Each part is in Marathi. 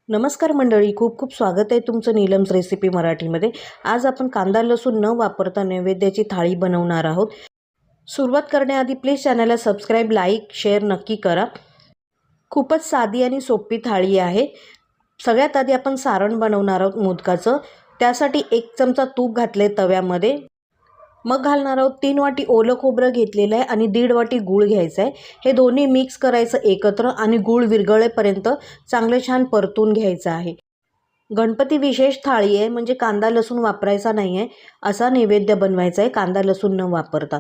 नमस्कार मंडळी, खूप खूप स्वागत आहे तुमचं नीलम्स रेसिपी मराठीमध्ये। आज आपण कांदा लसूण न वापरता नैवेद्याची थाळी बनवणार आहोत। सुरुवात करण्याआधी प्लीज चॅनलला सबस्क्राईब, लाईक, शेअर नक्की करा। खूपच साधी आणि सोपी थाळी आहे। सगळ्यात आधी आपण सारण बनवणार आहोत मोदकाचं। त्यासाठी 1 चमचा तूप घातले तव्यामध्ये। मग घालणार आहोत 3 वाटी ओलं खोबरं घेतलेलं आहे आणि 1.5 वाटी गूळ घ्यायचा आहे। हे दोन्ही मिक्स करायचं एकत्र आणि गूळ विरघळेपर्यंत चांगले छान परतून घ्यायचं आहे। गणपती विशेष थाळी आहे, म्हणजे कांदा लसूण वापरायचा नाही आहे, असा नैवेद्य बनवायचा आहे कांदा लसूण न वापरता।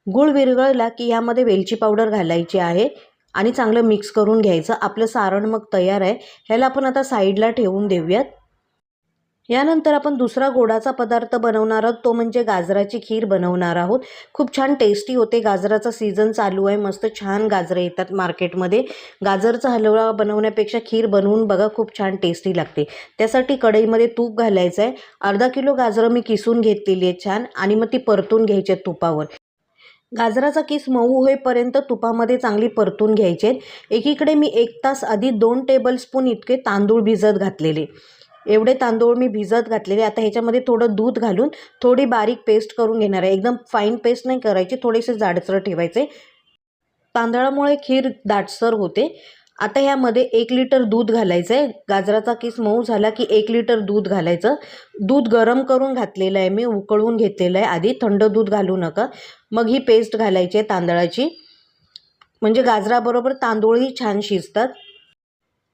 गूळ विरघळला की यामध्ये वेलची पावडर घालायची आहे आणि चांगलं मिक्स करून घ्यायचं। आपलं सारण मग तयार आहे। ह्याला आपण आता साईडला ठेवून देऊयात। यानंतर आपण दुसरा गोडाचा पदार्थ बनवणार आहोत, तो म्हणजे गाजराची खीर बनवणार आहोत। खूप छान टेस्टी होते। गाजराचा सीझन चालू आहे, मस्त छान गाजरं येतात मार्केटमध्ये। गाजरचा हलवा बनवण्यापेक्षा खीर बनवून बघा, खूप छान टेस्टी लागते। त्यासाठी कढईमध्ये तूप घालायचं आहे। अर्धा किलो गाजरं मी किसून घेतलेली आहे छान, आणि मग ती परतून घ्यायची आहेत तुपावर। गाजराचा किस मऊ होईपर्यंत तुपामध्ये चांगली परतून घ्यायचे। एकीकडे मी 1 तास आधी 2 टेबलस्पून इतके तांदूळ भिजत घातलेले। एवढे तांदूळ मी भिजत घातलेले। आता ह्याच्यामध्ये थोडं दूध घालून थोडी बारीक पेस्ट करून घेणार आहे। एकदम फाईन पेस्ट नाही करायची, थोडेसे जाडसर ठेवायचे। तांदळामुळे खीर दाटसर होते। आता ह्यामध्ये 1 लिटर दूध घालायचं आहे। गाजराचा किस मऊ झाला की 1 लिटर दूध घालायचं। दूध गरम करून घातलेलं आहे मी, उकळून घेतलेलं आहे आधी, थंड दूध घालू नका। मग ही पेस्ट घालायची आहे तांदळाची, म्हणजे गाजराबरोबर तांदूळही छान शिजतात।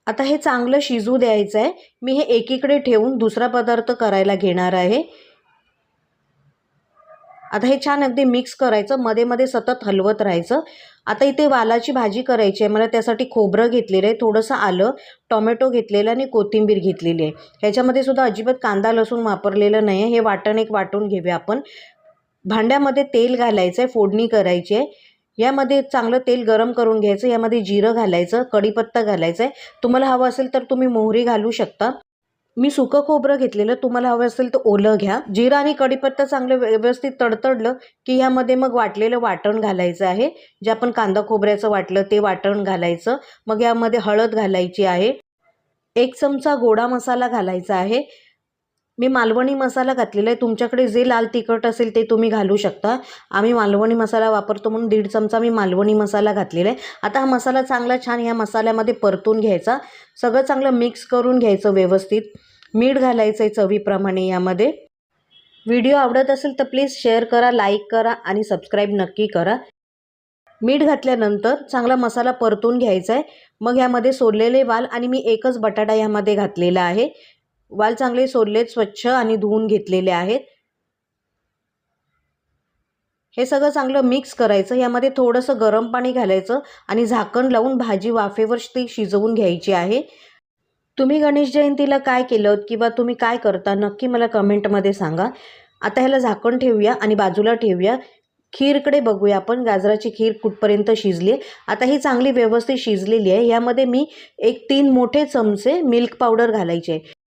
आता हे चांगलं शिजू द्यायचं आहे। मी हे एकीकडे ठेवून दुसरा पदार्थ करायला घेणार आहे। आता हे छान अगदी मिक्स करायचं, मध्ये मध्ये सतत हलवत राहायचं। आता इथे वालाची भाजी करायची आहे मला। त्यासाठी खोबरं घेतलेलं आहे, थोडंसं आलं, टोमॅटो घेतलेलं आणि कोथिंबीर घेतलेली आहे। ह्याच्यामध्ये सुद्धा अजिबात कांदा लसूण वापरलेलं नाही आहे। हे वाटण एक वाटून घेऊया आपण। भांड्यामध्ये तेल घालायचं आहे, फोडणी करायची आहे। यामध्ये चांगलं तेल गरम करून घ्यायचं। यामध्ये जिरं घालायचं, कढीपत्ता घालायचा आहे। तुम्हाला हवं असेल तर तुम्ही मोहरी घालू शकता। मी सुकं खोबरं घेतलेलं, तुम्हाला हवं असेल तर ओलं घ्या। जिरं आणि कढीपत्ता चांगलं व्यवस्थित तडतडलं की यामध्ये मग वाटलेलं वाटण घालायचं आहे। जे आपण कांदा खोबऱ्याचं वाटलं ते वाटण घालायचं। मग यामध्ये हळद घालायची आहे। 1 चमचा गोडा मसाला घालायचा आहे। मी मालवणी मसाला घातलेला आहे। तुमच्याकडे जे लाल तिखट असेल ते तुम्ही घालू शकता। आम्ही मालवणी मसाला वापरतो म्हणून 1.5 चमचा मी मालवणी मसाला घातलेला आहे। आता हा मसाला चांगला छान या मसाल्यामध्ये परतून घ्यायचा। सगळं चांगलं मिक्स करून घ्यायचं व्यवस्थित। मीठ घालायचं आहे चवीप्रमाणे यामध्ये। व्हिडिओ आवडत असेल तर प्लीज शेअर करा, लाईक करा आणि सबस्क्राईब नक्की करा। मीठ घातल्यानंतर चांगला मसाला परतून घ्यायचा आहे। मग यामध्ये सोललेले वाल, आणि मी एकच बटाटा यामध्ये घातलेला आहे। वाल चांगले सोललेत, स्वच्छ आणि धुवून घेतलेले आहेत। हे सगळं चांगलं मिक्स करायचं। यामध्ये थोडंसं गरम पाणी घालायचं आणि झाकण लावून भाजी वाफेवर ती शिजवून घ्यायची आहे। तुम्ही गणेश जयंतीला काय केलं किंवा तुम्ही काय करता नक्की मला कमेंटमध्ये सांगा। आता ह्याला झाकण ठेवूया आणि बाजूला ठेवूया। खीरकडे बघूया आपण, गाजराची खीर कुठपर्यंत शिजली आहे। आता ही चांगली व्यवस्थित शिजलेली आहे। यामध्ये मी 3 मोठे चमचे मिल्क पावडर घालायचे आहे।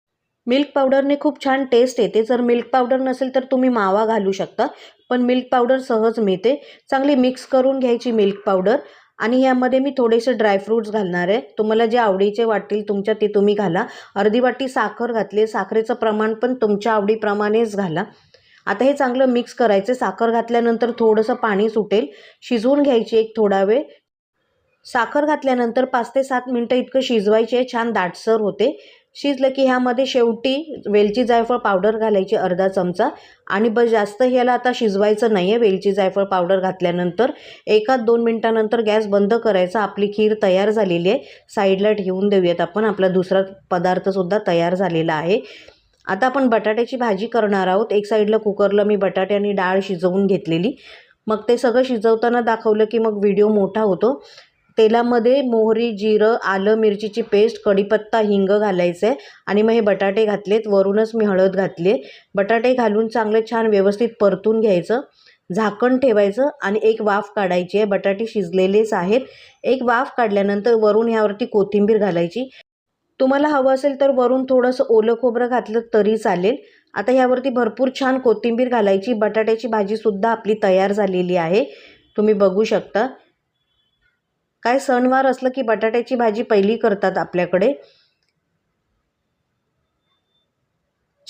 मिल्क पावडरने खूप छान टेस्ट येते। जर मिल्क पावडर नसेल तर तुम्ही मावा घालू शकता, पण मिल्क पावडर सहज मिळते। चांगली मिक्स करून घ्यायची मिल्क पावडर, आणि यामध्ये मी थोडेसे ड्रायफ्रूट्स घालणार आहे। तुम्हाला जे आवडीचे वाटतील तुमच्या ते तुम्ही घाला। अर्धी वाटी साखर घातली, साखरेचं प्रमाण पण तुमच्या आवडीप्रमाणेच घाला। आता हे चांगलं मिक्स करायचं। साखर घातल्यानंतर थोडंसं पाणी सुटेल, शिजवून घ्यायची एक थोडा वेळ। साखर घातल्यानंतर 5 ते 7 मिनिटं इतकं शिजवायचे, छान दाटसर होते। शिजलं की ह्यामध्ये शेवटी वेलची जायफळ पावडर घालायची अर्धा चमचा, आणि बस, जास्त ह्याला आता शिजवायचं नाही आहे। वेलची जायफळ पावडर घातल्यानंतर 1-2 मिनिटानंतर गॅस बंद करायचा। आपली खीर तयार झालेली आहे। साईडला ठेवून देऊयात आपण। आपला दुसरा पदार्थसुद्धा तयार झालेला आहे। आता आपण बटाट्याची भाजी करणार आहोत। एक साईडला कुकरला मी बटाटे आणि डाळ शिजवून घेतलेली। मग ते सगळं शिजवताना दाखवलं की मग व्हिडिओ मोठा होतो। तेलामध्ये मोहरी, जिरं, आलं मिरचीची पेस्ट, कढीपत्ता, हिंग घालायचं आहे, आणि मग हे बटाटे घातलेत। वरूनच मी हळद घातली आहे। बटाटे घालून चांगलं छान व्यवस्थित परतून घ्यायचं। झाकण ठेवायचं आणि एक वाफ काढायची आहे। बटाटे शिजलेलेच आहेत। एक वाफ काढल्यानंतर वरून ह्यावरती कोथिंबीर घालायची। तुम्हाला हवं असेल तर वरून थोडंसं ओलं खोबरं घातलं तरी चालेल। आता ह्यावरती भरपूर छान कोथिंबीर घालायची। बटाट्याची भाजीसुद्धा आपली तयार झालेली आहे, तुम्ही बघू शकता। काय सणवार असलं की बटाट्याची भाजी पहिली करतात आपल्याकडे।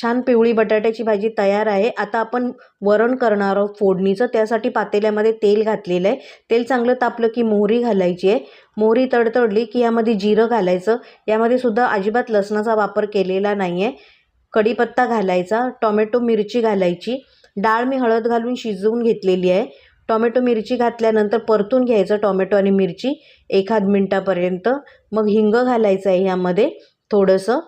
छान पिवळी बटाट्याची भाजी तयार आहे। आता आपण वरण करणार आहोत फोडणीचं। त्यासाठी पातेल्यामध्ये तेल घातलेलं आहे। तेल चांगलं तापलं की मोहरी घालायची आहे। मोहरी तडतडली की यामध्ये जिरं घालायचं। यामध्ये सुद्धा अजिबात लसणाचा वापर केलेला नाही आहे। कढीपत्ता घालायचा, टोमॅटो मिरची घालायची। डाळ मी हळद घालून शिजवून घेतलेली आहे। टोमॅटो मिरची घातल्यानंतर परतून घ्यायचं टोमॅटो आणि मिरची 1-2 मिनिटापर्यंत। मग हिंग घालायचं आहे यामध्ये थोडंसं।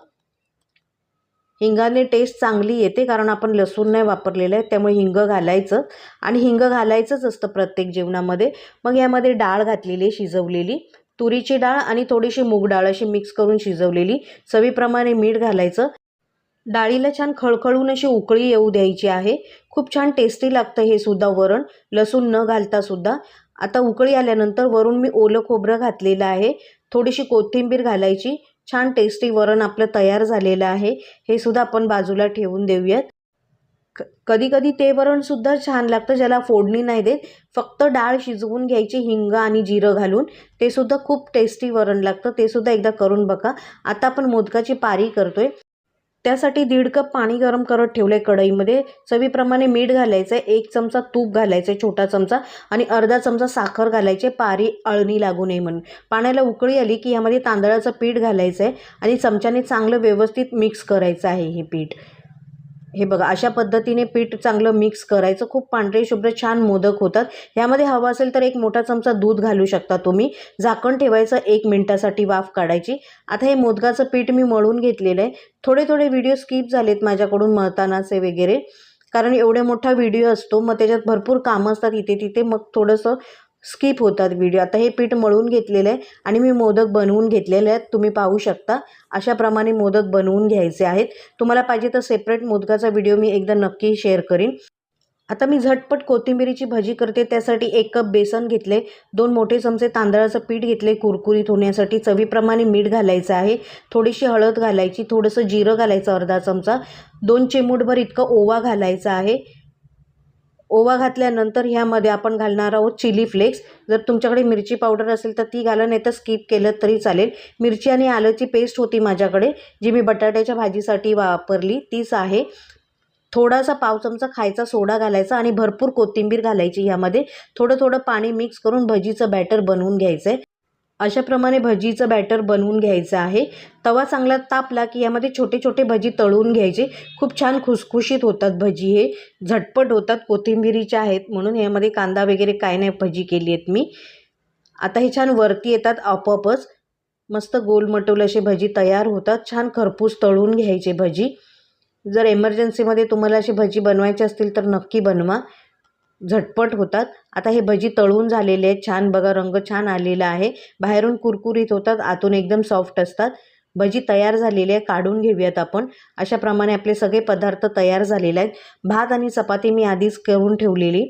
हिंगाने टेस्ट चांगली येते कारण आपण लसूण नाही वापरलेलं आहे, त्यामुळे हिंग घालायचं आणि हिंग घालायचंच असतं प्रत्येक जेवणामध्ये। मग यामध्ये डाळ घातलेली शिजवलेली, तुरीची डाळ आणि थोडीशी मूग डाळ अशी मिक्स करून शिजवलेली। चवीप्रमाणे मीठ घालायचं। डाळीला छान खळखळून अशी उकळी येऊ द्यायची आहे। खूप छान टेस्टी लागतं हे सुद्धा वरण, लसूण न घालता सुद्धा। आता उकळी आल्यानंतर वरून मी ओलं खोबरं घातलेलं आहे, थोडीशी कोथिंबीर घालायची। छान टेस्टी वरण आपलं तयार झालेलं आहे। हे सुद्धा आपण बाजूला ठेवून देऊयात। कधी कधी ते वरण सुद्धा छान लागतं ज्याला फोडणी नाही देत, फक्त डाळ शिजवून घ्यायची हिंग आणि जिरं घालून, ते सुद्धा खूप टेस्टी वरण लागतं। ते सुद्धा एकदा करून बघा। आता आपण मोदकाची पारी करतोय, त्यासाठी 1.5 कप पाणी गरम करत ठेवले कढईमध्ये। चवीप्रमाणे मीठ घालायचं, 1 चमचा तूप घालायचं छोटा चमचा आणि अर्धा चमचा साखर घालायचे, पारी अळणी लागू नये म्हणून। पाण्याला उकळी आली की यामध्ये तांदळाचं पीठ घालायचं आहे आणि चमच्याने चांगलं व्यवस्थित मिक्स करायचं आहे हे पीठ। हे बघा अशा पद्धतीने पीठ चांगलं मिक्स करायचं। खूप पांढरे शुभ्र छान मोदक होतात। यामध्ये हवं असेल तर 1 मोठा चमचा दूध घालू शकता तुम्ही। झाकण ठेवायचं, 1 मिनिटासाठी वाफ काढायची। आता हे मोदकाचं पीठ मी मळून घेतलेलं आहे। थोडे व्हिडिओ स्किप झालेत माझ्याकडून मळतानाचे वगैरे, कारण एवढा मोठा व्हिडिओ असतो, मग त्याच्यात भरपूर कामं असतात इथे तिथे, मग थोडंसं स्किप होतात व्हिडिओ। आता हे पीठ मळून घेतलेलं आहे आणि मी मोदक बनवून घेतलेले आहेत। तुम्ही पाहू शकता अशा प्रमाणे मोदक बनवून घ्यायचे आहेत। तुम्हाला पाहिजे तर सेपरेट मोदकाचा व्हिडिओ मी एकदा नक्की शेअर करीन। आता मी झटपट कोथिंबीरीची भाजी करते, त्यासाठी 1 कप बेसन घेतले, 2 मोठे चमचे तांदळाचं पीठ घेतले कुरकुरीत होण्यासाठी। चवीप्रमाणे मीठ घालायचं आहे, थोडीशी हळद घालायची, थोडंसं जिरं घालायचं अर्धा चमचा, 2 चिमूटभर इतकं ओवा घालायचा आहे। ओवा घातल्यानंतर ह्यामध्ये आपण घालणार आहोत चिली फ्लेक्स। जर तुमच्याकडे मिरची पावडर असेल तर ती घाला, नाही तर स्किप केलं तरी चालेल। मिरची आणि आल्याची पेस्ट होती माझ्याकडे, जी मी बटाट्याच्या भाजीसाठी वापरली, तीच आहे। थोडासा पाव चमचा खायचा सोडा घालायचा आणि भरपूर कोथिंबीर घालायची। यामध्ये थोडं पाणी मिक्स करून भजीचं बॅटर बनवून घ्यायचं आहे। अशाप्रमाणे भजीचं बॅटर बनवून घ्यायचं आहे। तवा चांगला तापला की यामध्ये छोटे भजी तळून घ्यायचे। खूप छान खुसखुशीत होतात भजी, हे झटपट होतात, कोथिंबीरीच्या आहेत म्हणून। यामध्ये कांदा वगैरे काय नाही भजी केली आहेत मी। आता हे छान वरती येतात आपोआपच, मस्त गोलमटोल असे भजी तयार होतात। छान खरपूस तळून घ्यायचे भजी। जर इमर्जन्सीमध्ये तुम्हाला अशी भजी बनवायची असतील तर नक्की बनवा, झटपट होतात। आता हे भजी तळून झालेले आहेत, छान बघा रंग छान आलेला आहे। बाहेरून कुरकुरीत होतात, आतून एकदम सॉफ्ट असतात। भजी तयार झालेली आहे, काढून घेऊयात आपण। अशा प्रमाणे आपले सगळे पदार्थ तयार झालेले आहेत। भात आणि चपाती मी आधीच करून ठेवलेली,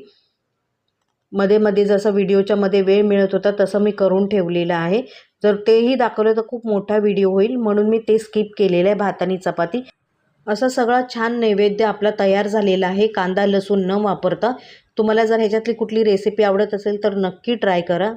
मध्ये जसं व्हिडिओच्या मध्ये वेळ मिळत होता तसं मी करून ठेवलेलं आहे। जर तेही दाखवलं तर खूप मोठा व्हिडिओ होईल, म्हणून मी ते स्किप केलेलं आहे, भात आणि चपाती। असा सगळा छान नैवेद्य आपला तयार झालेला आहे कांदा लसूण न वापरता। तुम्हाला जर ह्याच्यातली कुठली रेसिपी आवडत असेल तर नक्की ट्राय करा।